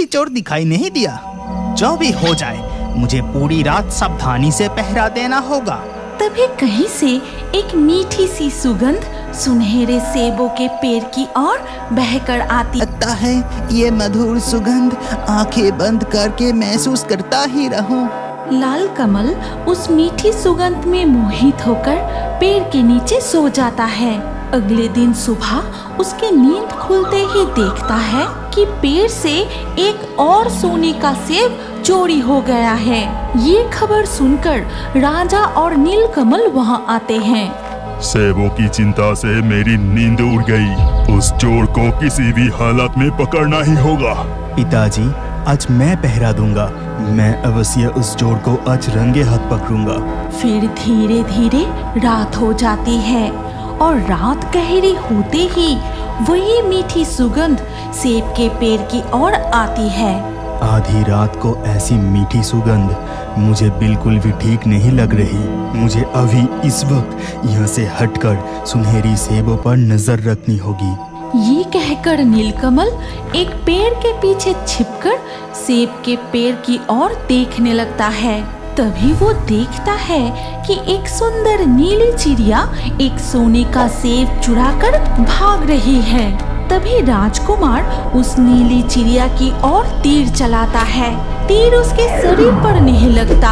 भी चोर दिखाई नहीं दिया। जो भी हो जाए, मुझे पूरी रात सावधानी से पहरा देना होगा। तभी कहीं से एक मीठी सी सुगंध सुनहरे सेबों के पेड़ की ओर बहकर आती। लगता है ये मधुर सुगंध आंखें बंद करके महसूस करता ही रहूं। लाल कमल उस मीठी सुगंध में मोहित होकर पेड़ के नीचे सो जाता है। अगले दिन सुबह उसकी नींद खुलते ही देखता है कि पेड़ से एक और सोने का सेब चोरी हो गया है। ये खबर सुनकर राजा और नीलकमल वहाँ आते हैं। सेबों की चिंता से मेरी नींद उड़ गई। उस चोर को किसी भी हालत में पकड़ना ही होगा। पिताजी, आज मैं पहरा दूंगा। मैं अवश्य उस चोर को आज रंगे हाथ पकड़ूंगा। फिर धीरे धीरे रात हो जाती है और रात गहरी होते ही वही मीठी सुगंध सेब के पेड़ की ओर आती है। आधी रात को ऐसी मीठी सुगंध मुझे बिल्कुल भी ठीक नहीं लग रही। मुझे अभी इस वक्त यहाँ से हटकर सुनहरी सेबों पर नजर रखनी होगी। ये कहकर नीलकमल एक पेड़ के पीछे छिपकर सेब के पेड़ की ओर देखने लगता है। तभी वो देखता है कि एक सुंदर नीली चिड़िया एक सोने का सेब चुराकर भाग रही है। तभी राजकुमार उस नीली चिड़िया की ओर तीर चलाता है। तीर उसके शरीर पर नहीं लगता,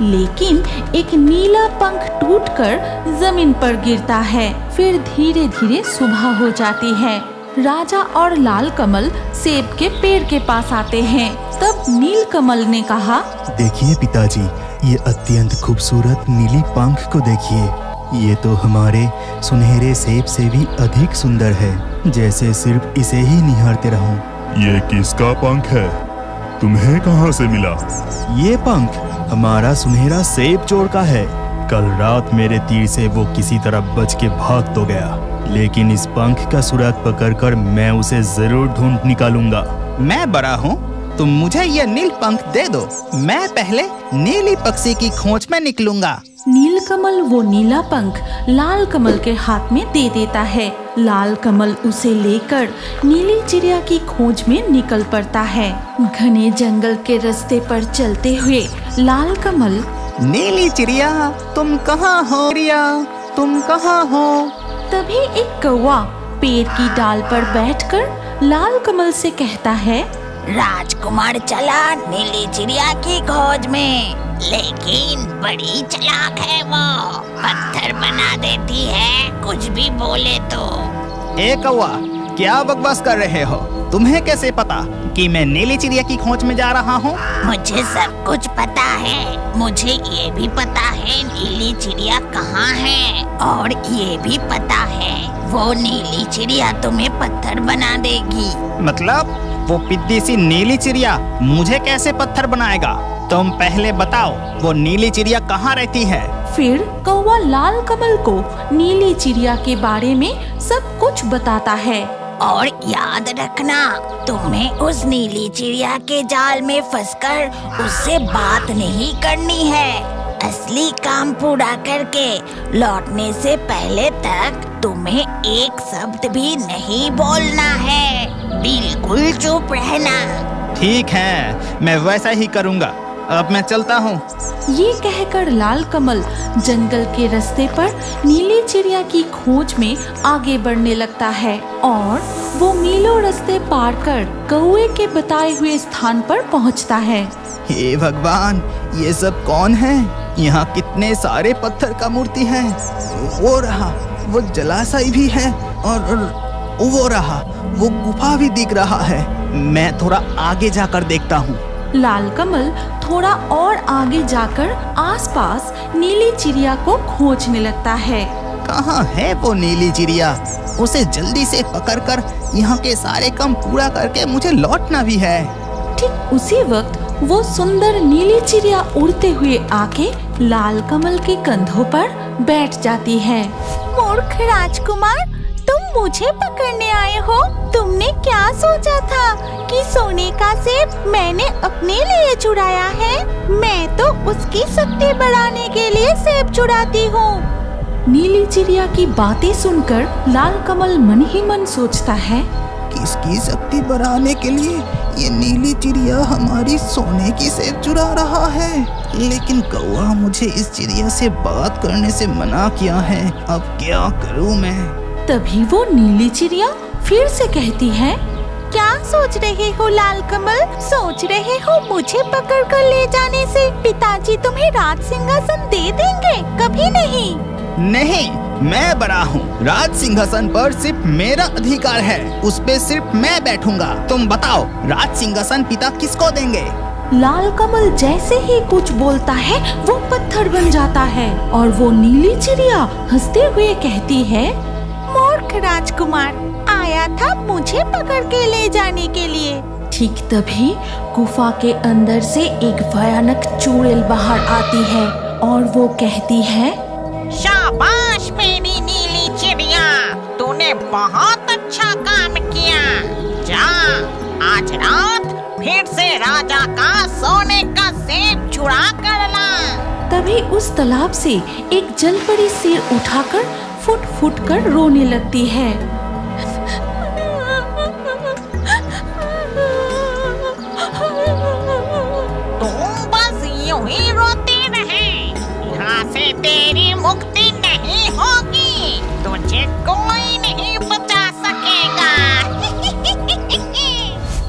लेकिन एक नीला पंख टूटकर जमीन पर गिरता है। फिर धीरे धीरे सुबह हो जाती है। राजा और लाल कमल सेब के पेड़ के पास आते हैं। तब नीलकमल ने कहा, देखिए पिताजी, ये अत्यंत खूबसूरत नीली पंख को देखिए। ये तो हमारे सुनहरे सेब से भी अधिक सुंदर है, जैसे सिर्फ इसे ही निहारते रहूं। ये किसका पंख है? तुम्हें कहाँ से मिला? ये पंख हमारा सुनहरा सेब चोर का है। कल रात मेरे तीर से वो किसी तरह बच के भाग तो गया, लेकिन इस पंख का सुराग पकड़कर मैं उसे जरूर ढूंढ निकालूंगा। मैं बड़ा हूँ, तुम मुझे ये नील पंख दे दो। मैं पहले नीली पक्षी की खोज में निकलूंगा। नीलकमल वो नीला पंख लाल कमल के हाथ में दे देता है। लाल कमल उसे लेकर नीली चिड़िया की खोज में निकल पड़ता है। घने जंगल के रास्ते पर चलते हुए लाल कमल, नीली चिड़िया तुम कहाँ हो? चिड़िया तुम कहाँ हो? तभी एक कौवा पेड़ की डाल पर बैठकर लाल कमल से कहता है, राजकुमार चला नीली चिड़िया की खोज में, लेकिन बड़ी चालाक है वो। पत्थर बना देती है कुछ भी बोले तो। ए कौवा, क्या बकवास कर रहे हो? तुम्हें कैसे पता कि मैं नीली चिड़िया की खोज में जा रहा हूँ? मुझे सब कुछ पता है। मुझे ये भी पता है नीली चिड़िया कहाँ है, और ये भी पता है वो नीली चिड़िया तुम्हें पत्थर बना देगी। मतलब वो पिद्दी सी नीली चिड़िया मुझे कैसे पत्थर बनाएगा? तुम पहले बताओ, वो नीली चिड़िया कहाँ रहती है? फिर कौवा लाल कमल को नीली चिड़िया के बारे में सब कुछ बताता है। और याद रखना, तुम्हें उस नीली चिड़िया के जाल में फंसकर उससे बात नहीं करनी है। असली काम पूरा करके लौटने से पहले तक तुम्हें एक शब्द भी नहीं बोलना है। बिल्कुल चुप रहना। ठीक है, मैं वैसा ही करूँगा। अब मैं चलता हूँ। ये कहकर लाल कमल जंगल के रास्ते पर नीली चिड़िया की खोज में आगे बढ़ने लगता है और वो मीलों रास्ते पार कर कौवे के बताए हुए स्थान पर पहुंचता है। हे भगवान, ये सब कौन है? यहाँ कितने सारे पत्थर का मूर्ति है। वो रहा, वो जलाशय भी है, और वो रहा, वो गुफा भी दिख रहा है। मैं थोड़ा आगे जाकर देखता हूँ। लाल कमल थोड़ा और आगे जाकर आसपास नीली चिड़िया को खोजने लगता है। कहाँ है वो नीली चिड़िया? उसे जल्दी से पकड़कर यहाँ के सारे काम पूरा करके मुझे लौटना भी है। ठीक उसी वक्त वो सुंदर नीली चिड़िया उड़ते हुए आके लाल कमल के कंधों पर बैठ जाती है। मूर्ख राजकुमार, तुम मुझे पकड़ने आए हो? तुमने क्या सोचा था कि सोने का सेब मैंने अपने लिए चुराया है? मैं तो उसकी शक्ति बढ़ाने के लिए सेब चुराती हूँ। नीली चिड़िया की बातें सुनकर लाल कमल मन ही मन सोचता है, इसकी शक्ति बढ़ाने के लिए ये नीली चिड़िया हमारी सोने की सेब चुरा रहा है। लेकिन कौवा मुझे इस चिड़िया से बात करने से मना किया है। अब क्या करूं मैं? तभी वो नीली चिड़िया फिर से कहती है, क्या सोच रहे हो लाल कमल? सोच रहे हो मुझे पकड़ कर ले जाने से पिताजी तुम्हें राज सिंहासन दे देंगे? कभी नहीं। नहीं, मैं बड़ा हूँ। राज सिंहासन पर सिर्फ मेरा अधिकार है, उस पे सिर्फ मैं बैठूंगा। तुम बताओ, राज सिंहासन पिता किसको देंगे? लाल कमल जैसे ही कुछ बोलता है वो पत्थर बन जाता है और वो नीली चिड़िया हंसते हुए कहती है, मूर्ख राजकुमार, आया था मुझे पकड़ के ले जाने के लिए। ठीक तभी गुफा के अंदर से एक भयानक चुड़ैल बाहर आती है और वो कहती है, शाबाश मेरी नीली चिड़िया, तूने बहुत अच्छा काम किया। जा, आज रात फिर से राजा का सोने का सेब चुरा कर ला। तभी उस तालाब से एक जलपरी सिर उठाकर फुट फुट कर रोने लगती है। तुम बस यूं ही रोते रहे, यहाँ से तेरी मुक्ति नहीं होगी। तुझे कोई नहीं बचा सकेगा।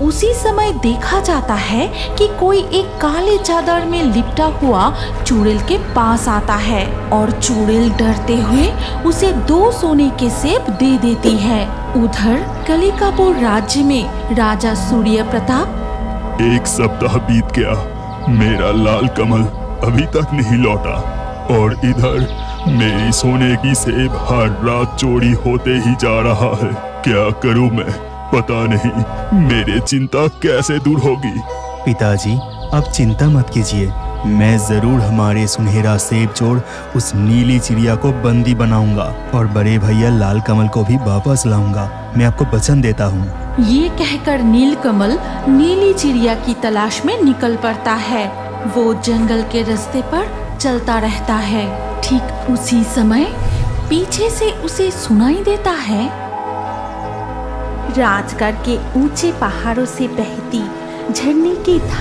उसी समय देखा जाता है कि कोई एक काले चादर में लिपटा हुआ चुड़ैल के पास आता है और चुड़ैल डरते हुए उसे 2 सोने के सेब दे देती है। उधर कलिकापुर राज्य में राजा सूर्य प्रताप। 1 सप्ताह बीत गया, मेरा लाल कमल अभी तक नहीं लौटा और इधर मेरी सोने की सेब हर रात चोरी होते ही जा रहा है। क्या करूं मैं? पता नहीं मेरी चिंता कैसे दूर होगी। पिताजी, अब चिंता मत कीजिए, मैं जरूर हमारे सुनहरा सेब चोर उस नीली चिड़िया को बंदी बनाऊंगा और बड़े भैया लाल कमल को भी वापस लाऊंगा। मैं आपको वचन देता हूँ। ये कहकर नीलकमल नीली चिड़िया की तलाश में निकल पड़ता है। वो जंगल के रास्ते पर चलता रहता है। ठीक उसी समय पीछे से उसे सुनाई देता है, राजगढ़ के ऊंचे पहाड़ों से बहती झरने की धार